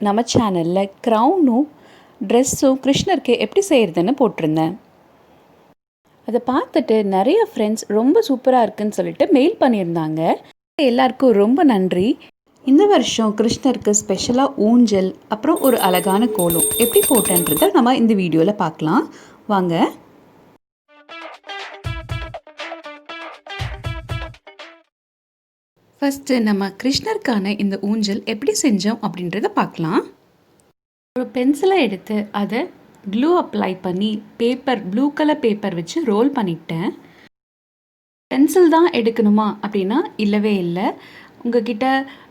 நம்ம சேனலில் க்ரௌனும் ட்ரெஸ்ஸும் கிருஷ்ணருக்கு எப்படி செய்கிறதுன்னு போட்டிருந்தேன். அதை பார்த்துட்டு நிறைய ஃப்ரெண்ட்ஸ் ரொம்ப சூப்பராக இருக்குன்னு சொல்லிட்டு மெயில் பண்ணியிருந்தாங்க. எல்லாருக்கும் ரொம்ப நன்றி. இந்த வருஷம் கிருஷ்ணருக்கு ஸ்பெஷலாக ஊஞ்சல் அப்புறம் ஒரு அழகான கோலம் எப்படி போட்டேன்றதை நம்ம இந்த வீடியோவில் பார்க்கலாம் வாங்க. ஃபஸ்ட்டு நம்ம கிருஷ்ணருக்கான இந்த ஊஞ்சல் எப்படி செஞ்சோம் அப்படின்றத பார்க்கலாம். ஒரு பென்சிலை எடுத்து அதை க்ளூ அப்ளை பண்ணி ப்ளூ கலர் பேப்பர் வச்சு ரோல் பண்ணிட்டேன். பென்சில் தான் எடுக்கணுமா அப்படின்னா இல்லவே இல்லை. உங்ககிட்ட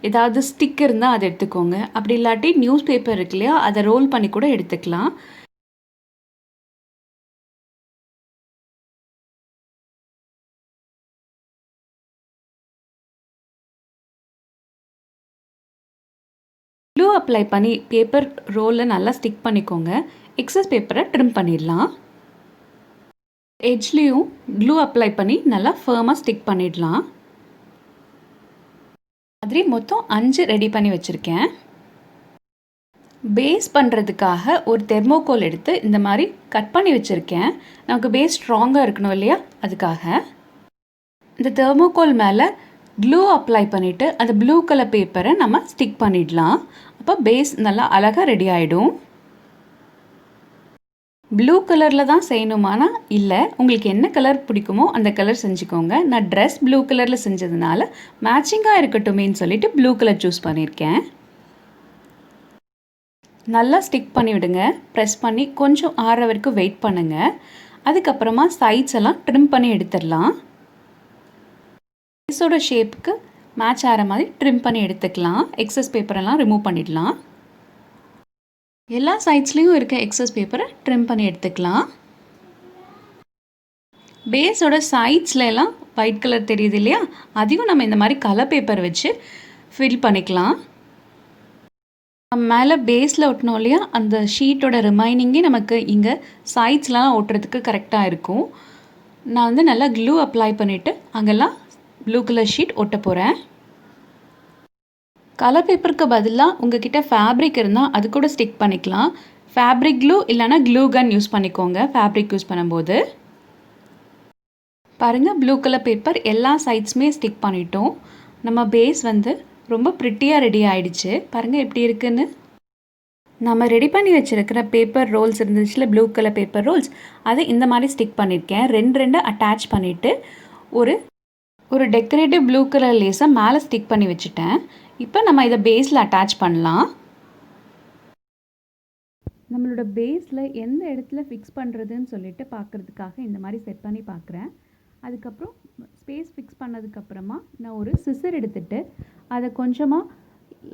ஏதாவது ஸ்டிக் இருந்தால் அதை எடுத்துக்கோங்க. அப்படி இல்லாட்டி நியூஸ் பேப்பர் இருக்கு இல்லையா, அதை ரோல் பண்ணி கூட எடுத்துக்கலாம். க்ளூ அப்ளை பண்ணி பேப்பர் ரோலில் நல்லா ஸ்டிக் பண்ணிக்கோங்க. எக்ஸஸ் பேப்பரை ட்ரிம் பண்ணிடலாம். எட்ஜ்லேயும் க்ளூ அப்ளை பண்ணி நல்லா ஃபர்மாக ஸ்டிக் பண்ணிடலாம். மாதிரி மொத்தம் 5 ரெடி பண்ணி வச்சுருக்கேன். பேஸ் பண்ணுறதுக்காக ஒரு தெர்மோகோல் எடுத்து இந்த மாதிரி கட் பண்ணி வச்சுருக்கேன். நமக்கு பேஸ் ஸ்ட்ராங்காக இருக்கணும் இல்லையா, அதுக்காக. இந்த தெர்மோகோல் மேலே க்ளூ அப்ளை பண்ணிவிட்டு அந்த ப்ளூ கலர் பேப்பரை நம்ம ஸ்டிக் பண்ணிடலாம். அப்போ பேஸ் நல்லா அழகாக ரெடி ஆகிடும். ப்ளூ கலரில் தான் செய்யணுமானா இல்லை, உங்களுக்கு என்ன கலர் பிடிக்குமோ அந்த கலர் செஞ்சுக்கோங்க. நான் ட்ரெஸ் ப்ளூ கலரில் செஞ்சதுனால மேட்சிங்காக இருக்கட்டுமேன்னு சொல்லிட்டு ப்ளூ கலர் சூஸ் பண்ணியிருக்கேன். நல்லா ஸ்டிக் பண்ணி விடுங்க. ப்ரெஸ் பண்ணி கொஞ்சம் ஆற வரைக்கும் வெயிட் பண்ணுங்கள். அதுக்கப்புறமா சைட்ஸ் எல்லாம் ட்ரிம் பண்ணி எடுத்துடலாம். பேஸோட ஷேப்புக்கு மேட்ச் ஆகிற மாதிரி ட்ரிம் பண்ணி எடுத்துக்கலாம். எக்ஸஸ் பேப்பரெல்லாம் ரிமூவ் பண்ணிடலாம். எல்லா சைட்ஸ்லேயும் இருக்க எக்ஸஸ் பேப்பரை ட்ரிம் பண்ணி எடுத்துக்கலாம். பேஸோட சைட்ஸ்லாம் ஒயிட் கலர் தெரியுது இல்லையா, அதையும் நம்ம இந்த மாதிரி கலர் பேப்பர் வச்சு ஃபில் பண்ணிக்கலாம். மேலே பேஸில் ஒட்டினோம் இல்லையா, அந்த ஷீட்டோட ரிமைனிங்கே நமக்கு இங்கே சைட்ஸ்லாம் ஒட்டுறதுக்கு கரெக்டாக இருக்கும். நான் வந்து நல்லா க்ளூ அப்ளை பண்ணிவிட்டு அங்கெல்லாம் ப்ளூ கலர் ஷீட் ஒட்ட போகிறேன். கலர் பேப்பருக்கு பதிலாக உங்ககிட்ட ஃபேப்ரிக் இருந்தால் அது கூட ஸ்டிக் பண்ணிக்கலாம். ஃபேப்ரிக் க்ளூ இல்லைனா க்ளூ கன் யூஸ் பண்ணிக்கோங்க ஃபேப்ரிக் யூஸ் பண்ணும்போது. பாருங்கள், ப்ளூ கலர் பேப்பர் எல்லா சைட்ஸுமே ஸ்டிக் பண்ணிட்டோம். நம்ம பேஸ் வந்து ரொம்ப ப்ரிட்டியாக ரெடி ஆகிடுச்சு. பாருங்கள் எப்படி இருக்குன்னு. நம்ம ரெடி பண்ணி வச்சுருக்கிற பேப்பர் ரோல்ஸ் இருந்துச்சுல, ப்ளூ கலர் பேப்பர் ரோல்ஸ், அதை இந்த மாதிரி ஸ்டிக் பண்ணியிருக்கேன். ரெண்டு அட்டாச் பண்ணிவிட்டு ஒரு டெக்கரேட்டிவ் ப்ளூ கலர் லேஸை மேலே ஸ்டிக் பண்ணி வச்சுட்டேன். இப்போ நம்ம இதை பேஸில் அட்டாச் பண்ணலாம். நம்மளோட பேஸில் எந்த இடத்துல ஃபிக்ஸ் பண்ணுறதுன்னு சொல்லிட்டு பார்க்குறதுக்காக இந்த மாதிரி செட் பண்ணி பார்க்குறேன். அதுக்கப்புறம் ஸ்பேஸ் ஃபிக்ஸ் பண்ணதுக்கப்புறமா நான் ஒரு சிசர் எடுத்துகிட்டு அதை கொஞ்சமாக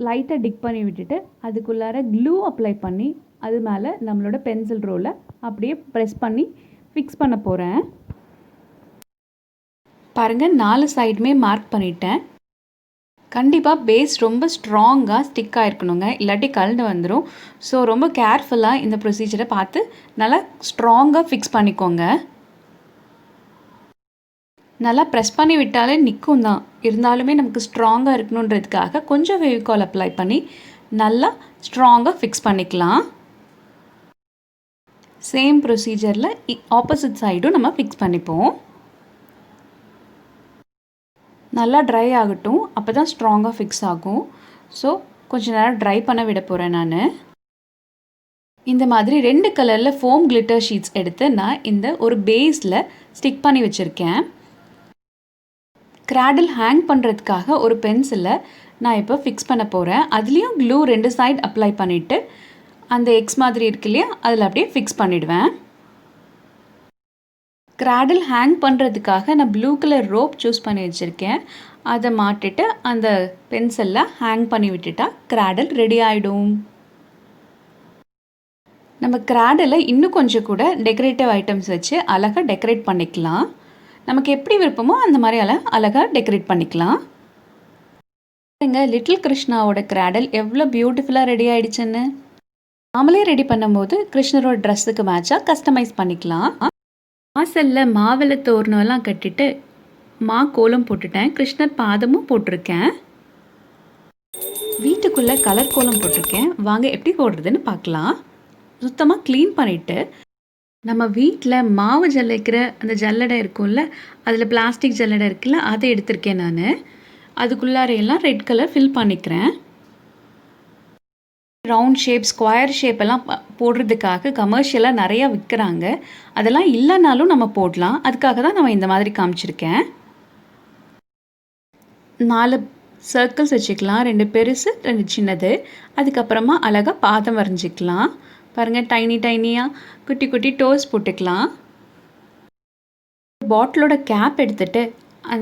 லைட்டாக டிக் பண்ணி விட்டுட்டு அதுக்குள்ளார க்ளூ அப்ளை பண்ணி அது மேலே நம்மளோட பென்சில் ரோலை அப்படியே ப்ரெஸ் பண்ணி ஃபிக்ஸ் பண்ண போகிறேன். பாருங்கள், 4 சைடுமே மார்க் பண்ணிட்டேன். கண்டிப்பாக பேஸ் ரொம்ப ஸ்ட்ராங்காக ஸ்டிக் ஆகிருக்கணுங்க, இல்லாட்டி கலந்து வந்துடும். ஸோ ரொம்ப கேர்ஃபுல்லாக இந்த ப்ரொசீஜரை பார்த்து நல்லா ஸ்ட்ராங்காக ஃபிக்ஸ் பண்ணிக்கோங்க. நல்லா ப்ரெஸ் பண்ணி விட்டாலே நிற்கும் தான், இருந்தாலுமே நமக்கு ஸ்ட்ராங்காக இருக்கணுன்றதுக்காக கொஞ்சம் ஃபெவிகால் அப்ளை பண்ணி நல்லா ஸ்ட்ராங்காக ஃபிக்ஸ் பண்ணிக்கலாம். சேம் ப்ரொசீஜரில் ஆப்போசிட் சைடும் நம்ம ஃபிக்ஸ் பண்ணிப்போம். நல்லா ட்ரை ஆகட்டும், அப்போ தான் ஸ்ட்ராங்காக ஃபிக்ஸ் ஆகும். ஸோ கொஞ்சம் நேரம் ட்ரை பண்ண விட போகிறேன் நான். இந்த மாதிரி 2 கலரில் ஃபோம் கிளிட்டர் ஷீட்ஸ் எடுத்து நான் இந்த ஒரு பேஸில் ஸ்டிக் பண்ணி வச்சுருக்கேன். கிராடில் ஹேங் பண்ணுறதுக்காக ஒரு பென்சிலை நான் இப்போ ஃபிக்ஸ் பண்ண போகிறேன். அதுலேயும் க்ளூ 2 சைடு அப்ளை பண்ணிவிட்டு அந்த எக்ஸ் மாதிரி இருக்கு இல்லையா, அதில் அப்படியே ஃபிக்ஸ் பண்ணிவிடுவேன். கிராடில் ஹேங் பண்ணுறதுக்காக நான் ப்ளூ கலர் ரோப் சூஸ் பண்ணி வச்சுருக்கேன். அதை மாட்டிட்டு அந்த பென்சிலில் ஹேங் பண்ணி விட்டுட்டா கிராடில் ரெடி ஆகிடும். நம்ம கிராடில் இன்னும் கொஞ்சம் கூட டெக்கரேட்டிவ் ஐட்டம்ஸ் வச்சு அழகாக டெக்கரேட் பண்ணிக்கலாம். நமக்கு எப்படி விருப்பமோ அந்த மாதிரி அழகாக டெக்கரேட் பண்ணிக்கலாம். லிட்டில் கிருஷ்ணாவோட கிராடில் எவ்வளோ பியூட்டிஃபுல்லாக ரெடி ஆகிடுச்சுன்னு. நாமளே ரெடி பண்ணும்போது கிருஷ்ணரோட ட்ரெஸ்ஸுக்கு மேட்சாக கஸ்டமைஸ் பண்ணிக்கலாம். வாசலில் மாவிளை தோரணம்லாம் கட்டிட்டு கோலம் போட்டுட்டேன். கிருஷ்ணர் பாதமும் போட்டிருக்கேன். வீட்டுக்குள்ளே கலர் கோலம் போட்டிருக்கேன். வாங்க எப்படி போடுறதுன்னு பார்க்கலாம். சுத்தமாக க்ளீன் பண்ணிவிட்டு நம்ம வீட்டில் மாவு ஜல்லிக்கிற அந்த ஜல்லடை இருக்கும்ல, அதில் பிளாஸ்டிக் ஜல்லடை இருக்குல்ல, அதை எடுத்திருக்கேன் நான். அதுக்குள்ளாரையெல்லாம் ரெட் கலர் ஃபில் பண்ணிக்கிறேன். ரவுண்ட் ஷேப், ஸ்கொயர் ஷேப் எல்லாம் போடுறதுக்காக கமர்ஷியலாக நிறையா விற்கிறாங்க. அதெல்லாம் இல்லைனாலும் நம்ம போடலாம். அதுக்காக தான் நம்ம இந்த மாதிரி காமிச்சிருக்கேன். 4 சர்க்கிள்ஸ் வச்சுக்கலாம். 2 பெருசு, 2 சின்னது. அதுக்கப்புறமா அழகாக பாதம் வரைஞ்சிக்கலாம். பாருங்கள், டைனியாக குட்டி குட்டி டோஸ் போட்டுக்கலாம். பாட்டிலோட கேப் எடுத்துகிட்டு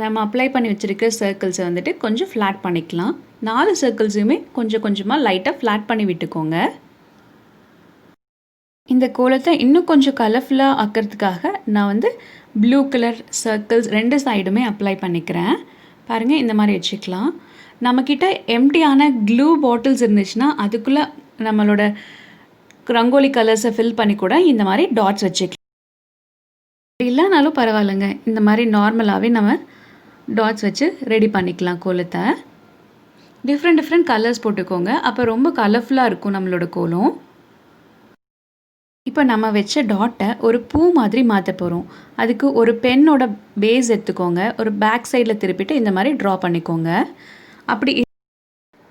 நம்ம அப்ளை பண்ணி வச்சுருக்கிற சர்க்கிள்ஸை வந்துட்டு கொஞ்சம் ஃப்ளாட் பண்ணிக்கலாம். 4 சர்க்கிள்ஸுமே கொஞ்சம் கொஞ்சமாக லைட்டாக ஃப்ளாட் பண்ணி விட்டுக்கோங்க. இந்த கோலத்தை இன்னும் கொஞ்சம் கலர்ஃபுல்லாக ஆக்கிறதுக்காக நான் வந்து ப்ளூ கலர் சர்க்கிள்ஸ் 2 சைடுமே அப்ளை பண்ணிக்கிறேன். பாருங்கள், இந்த மாதிரி வச்சுக்கலாம். நம்மக்கிட்ட எம்டியான க்ளூ பாட்டில்ஸ் இருந்துச்சுன்னா அதுக்குள்ளே நம்மளோட ரங்கோலி கலர்ஸை ஃபில் பண்ணி கூட இந்த மாதிரி டாட்ஸ் வச்சுக்கலாம். இல்லைனாலும் பரவாயில்லைங்க, இந்த மாதிரி நார்மலாகவே நம்ம டாட்ஸ் வச்சு ரெடி பண்ணிக்கலாம் கோலத்தை. டிஃப்ரெண்ட் கலர்ஸ் போட்டுக்கோங்க, அப்போ ரொம்ப கலர்ஃபுல்லாக இருக்கும் நம்மளோட கோலம். இப்போ நம்ம வச்ச டாட்டை ஒரு பூ மாதிரி மாற்ற போகிறோம். அதுக்கு ஒரு பென்னோட பேஸ் எடுத்துக்கோங்க. ஒரு பேக் சைடில் திருப்பிட்டு இந்த மாதிரி ட்ரா பண்ணிக்கோங்க. அப்படி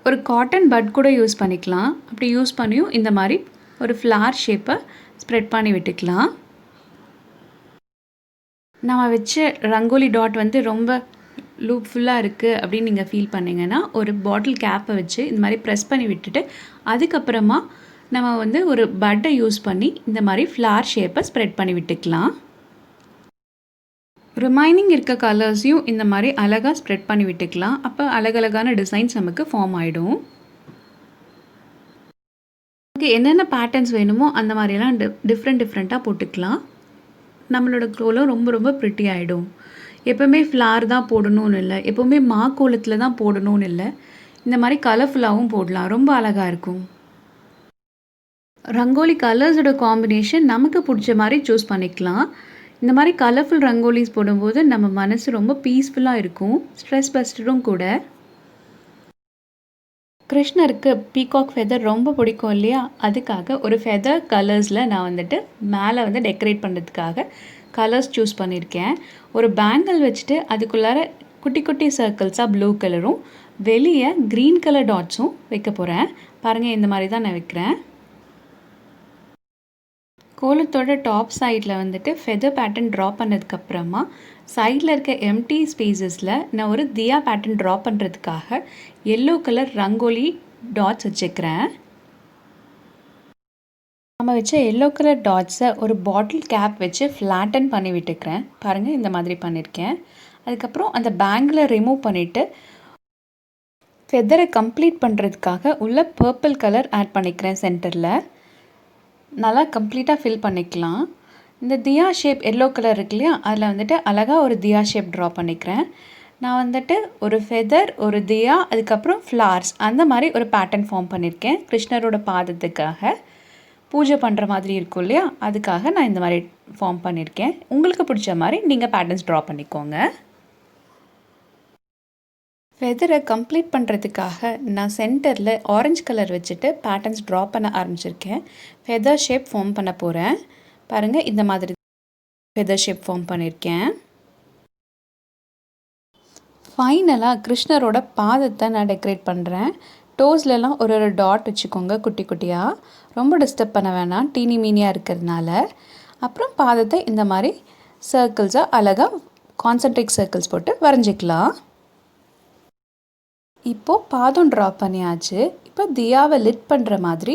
ஒரு காட்டன் பட் கூட யூஸ் பண்ணிக்கலாம். அப்படி யூஸ் பண்ணியும் இந்த மாதிரி ஒரு ஃப்ளார் ஷேப்பை ஸ்ப்ரெட் பண்ணி விட்டுக்கலாம். நம்ம வச்ச ரங்கோலி டாட் வந்து ரொம்ப லூப்ஃபுல்லாக இருக்குது அப்படின்னு நீங்கள் ஃபீல் பண்ணிங்கன்னா ஒரு பாட்டில் கேப்பை வச்சு இந்த மாதிரி ப்ரெஸ் பண்ணி விட்டுட்டு அதுக்கப்புறமா நம்ம வந்து ஒரு பட்டை யூஸ் பண்ணி இந்த மாதிரி ஃப்ளார் ஷேப்பை ஸ்ப்ரெட் பண்ணி விட்டுக்கலாம். ரிமைனிங் இருக்க கலர்ஸையும் இந்த மாதிரி அழகாக ஸ்ப்ரெட் பண்ணி விட்டுக்கலாம். அப்போ அழகழகான டிசைன்ஸ் நமக்கு ஃபார்ம் ஆகிடும். நமக்கு என்னென்ன பேட்டர்ன்ஸ் வேணுமோ அந்த மாதிரியெல்லாம் டிஃப்ரெண்ட்டாக போட்டுக்கலாம். நம்மளோட கோலம் ரொம்ப ரொம்ப ப்ரிட்டி ஆகிடும். எப்போவுமே ஃப்ளார் தான் போடணும்னு இல்லை, எப்போவுமே கோலத்தில் தான் போடணும்னு இல்லை. இந்த மாதிரி கலர்ஃபுல்லாகவும் போடலாம், ரொம்ப அழகாக இருக்கும். ரங்கோலி கலர்ஸோட காம்பினேஷன் நமக்கு பிடிச்ச மாதிரி சூஸ் பண்ணிக்கலாம். இந்த மாதிரி கலர்ஃபுல் ரங்கோலிஸ் போடும்போது நம்ம மனசு ரொம்ப பீஸ்ஃபுல்லாக இருக்கும், ஸ்ட்ரெஸ் பஸ்டரும் கூட. கிருஷ்ணருக்கு பீகாக் ஃபெதர் ரொம்ப பிடிக்கும் இல்லையா, அதுக்காக ஒரு ஃபெதர் கலர்ஸில் நான் வந்துட்டு மேலே வந்து டெக்கரேட் பண்ணுறதுக்காக கலர்ஸ் சூஸ் பண்ணியிருக்கேன். ஒரு பேங்கிள் வச்சுட்டு அதுக்குள்ளார குட்டி குட்டி சர்க்கிள்ஸாக ப்ளூ கலரும் வெளியே க்ரீன் கலர் டாட்ஸும் வைக்க போகிறேன். பாருங்கள், இந்த மாதிரி தான் நான் வைக்கிறேன். கோலத்தோட டாப் சைடில் வந்துட்டு ஃபெதர் பேட்டர்ன் ட்ரா பண்ணதுக்கப்புறமா சைடில் இருக்க எம்டி ஸ்பேஸஸில் நான் ஒரு தியா பேட்டர்ன் ட்ரா பண்ணுறதுக்காக எல்லோ கலர் ரங்கோலி டாட்ஸ் வச்சுக்கிறேன். நம்ம வச்ச எல்லோ கலர் டாட்ஸை ஒரு பாட்டில் கேப் வச்சு ஃப்ளாட்டன் பண்ணி விட்டுக்கிறேன். பாருங்கள், இந்த மாதிரி பண்ணியிருக்கேன். அதுக்கப்புறம் அந்த பேங்கில் ரிமூவ் பண்ணிவிட்டு ஃபெதரை கம்ப்ளீட் பண்ணுறதுக்காக உள்ள பர்பிள் கலர் ஆட் பண்ணிக்கிறேன். சென்டரில் நல்லா கம்ப்ளீட்டாக ஃபில் பண்ணிக்கலாம். இந்த தியா ஷேப் எல்லோ கலர் இருக்கு இல்லையா, அதில் வந்துட்டு அழகாக ஒரு தியா ஷேப் ட்ரா பண்ணிக்கிறேன். நான் வந்துட்டு ஒரு ஃபெதர், ஒரு தியா, அதுக்கப்புறம் ஃப்ளார்ஸ் அந்த மாதிரி ஒரு பேட்டர்ன் ஃபார்ம் பண்ணியிருக்கேன். கிருஷ்ணரோட பாதத்துக்காக பூஜை பண்ணுற மாதிரி இருக்கும் இல்லையா, அதுக்காக நான் இந்த மாதிரி ஃபார்ம் பண்ணியிருக்கேன். உங்களுக்கு பிடிச்ச மாதிரி நீங்கள் பேட்டர்ன்ஸ் ட்ரா பண்ணிக்கோங்க. ஃபெதரை கம்ப்ளீட் பண்ணுறதுக்காக நான் சென்டரில் ஆரஞ்சு கலர் வச்சுட்டு பேட்டர்ன்ஸ் ட்ரா பண்ண ஆரம்பிச்சிருக்கேன். ஃபெதர் ஷேப் ஃபார்ம் பண்ண போகிறேன். பாருங்கள், இந்த மாதிரி ஃபெதர் ஷேப் ஃபார்ம் பண்ணியிருக்கேன். ஃபைனலாக கிருஷ்ணரோட பாதத்தை நான் டெக்கரேட் பண்ணுறேன். டோஸ்லலாம் ஒரு ஒரு டாட் வச்சுக்கோங்க, குட்டி குட்டியாக. ரொம்ப டிஸ்டர்ப் பண்ண வேணாம், டீனி மீனியாக இருக்கிறதுனால. அப்புறம் பாதத்தை இந்த மாதிரி சர்க்கிள்ஸாக அழகாக கான்சென்ட்ரிக் சர்க்கிள்ஸ் போட்டு வரைஞ்சிக்கலாம். இப்போது பாதம் ட்ரா பண்ணியாச்சு. இப்போ தியாவை லிட் பண்ணுற மாதிரி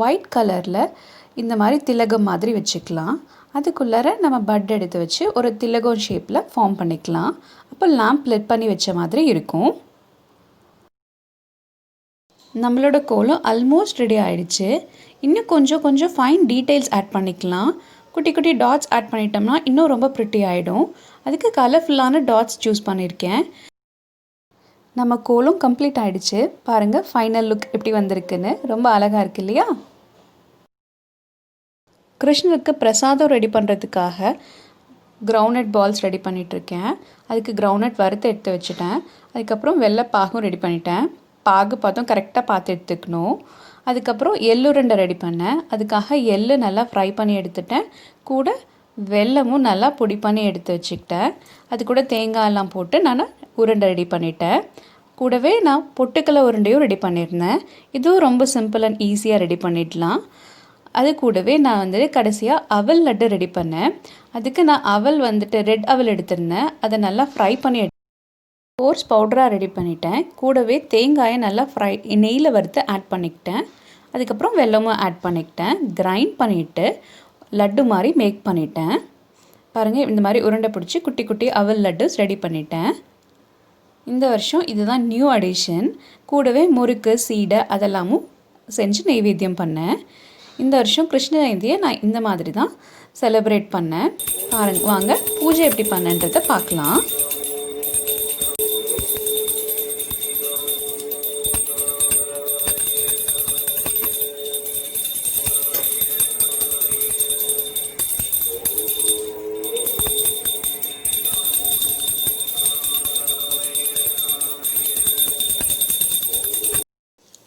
ஒயிட் கலரில் இந்த மாதிரி திலகம் மாதிரி வச்சுக்கலாம். அதுக்குள்ளார நம்ம பட் எடுத்து வச்சு ஒரு திலகம் ஷேப்பில் ஃபார்ம் பண்ணிக்கலாம். அப்போ லேம்ப் லிட் பண்ணி வச்ச மாதிரி இருக்கும். நம்மளோட கோலம் ஆல்மோஸ்ட் ரெடி ஆகிடுச்சு. இன்னும் கொஞ்சம் ஃபைன் டீட்டெயில்ஸ் ஆட் பண்ணிக்கலாம். குட்டி குட்டி டாட்ஸ் ஆட் பண்ணிட்டோம்னா இன்னும் ரொம்ப ப்ரிட்டி ஆகிடும். அதுக்கு கலர்ஃபுல்லான டாட்ஸ் சூஸ் பண்ணியிருக்கேன். நம்ம கோலம் கம்ப்ளீட் ஆகிடுச்சு. பாருங்கள், ஃபைனல் லுக் எப்படி வந்திருக்குன்னு. ரொம்ப அழகாக இருக்குது இல்லையா? கிருஷ்ணருக்கு பிரசாதம் ரெடி பண்ணுறதுக்காக கிரவுண்ட்நட் பால்ஸ் ரெடி பண்ணிகிட்ருக்கேன். அதுக்கு கிரவுண்ட்நட் வறுத்து எடுத்து வச்சுட்டேன். அதுக்கப்புறம் வெள்ளை பாகும் ரெடி பண்ணிட்டேன். பாகு பார்த்தோம் கரெக்டாக பார்த்து எடுத்துக்கணும். அதுக்கப்புறம் எள்ளுருண்டை ரெடி பண்ணேன். அதுக்காக எள்ளு நல்லா ஃப்ரை பண்ணி எடுத்துட்டேன். கூட வெல்லமும் நல்லா பொடி பண்ணி எடுத்து வச்சுக்கிட்டேன். அது கூட தேங்காயெல்லாம் போட்டு நான் உருண்டை ரெடி பண்ணிட்டேன். கூடவே நான் பொட்டுக்கடலை உருண்டையும் ரெடி பண்ணியிருந்தேன். இதுவும் ரொம்ப சிம்பிள் அண்ட் ஈஸியாக ரெடி பண்ணிடலாம். அது கூடவே நான் வந்து கடைசியாக அவல் லட்டு ரெடி பண்ணேன். அதுக்கு நான் அவல் வந்துட்டு ரெட் அவல் எடுத்திருந்தேன். அதை நல்லா ஃப்ரை பண்ணி கோர்ஸ் பவுடராக ரெடி பண்ணிட்டேன். கூடவே தேங்காயை நல்லா நெய்யில் வறுத்து ஆட் பண்ணிக்கிட்டேன். அதுக்கப்புறம் வெல்லமும் ஆட் பண்ணிக்கிட்டேன். கிரைண்ட் பண்ணிவிட்டு லட்டு மாதிரி மேக் பண்ணிட்டேன். பாருங்கள், இந்த மாதிரி உருண்டை பிடிச்சி குட்டி குட்டி அவல் லட்டுஸ் ரெடி பண்ணிட்டேன். இந்த வருஷம் இதுதான் நியூ அடிஷன். கூடவே முறுக்கு சீடை அதெல்லாமும் செஞ்சு நெய்வேத்தியம் பண்ணேன். இந்த வருஷம் கிருஷ்ண ஜெயந்தியை நான் இந்த மாதிரி தான் செலிப்ரேட் பண்ணேன். பாருங்கள், வாங்க பூஜை எப்படி பண்ணன்றதை பார்க்கலாம்.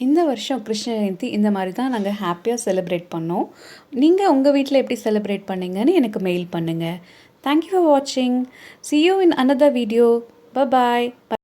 இந்த வருஷம் கிருஷ்ண ஜெயந்தி இந்த மாதிரி தான் நாங்கள் ஹாப்பியாக செலிப்ரேட் பண்ணோம். நீங்கள் உங்கள் வீட்டில் எப்படி செலிப்ரேட் பண்ணீங்கன்னு எனக்கு மெயில் பண்ணுங்கள். தேங்க்யூ ஃபார் வாட்சிங். See you in another video. Bye bye.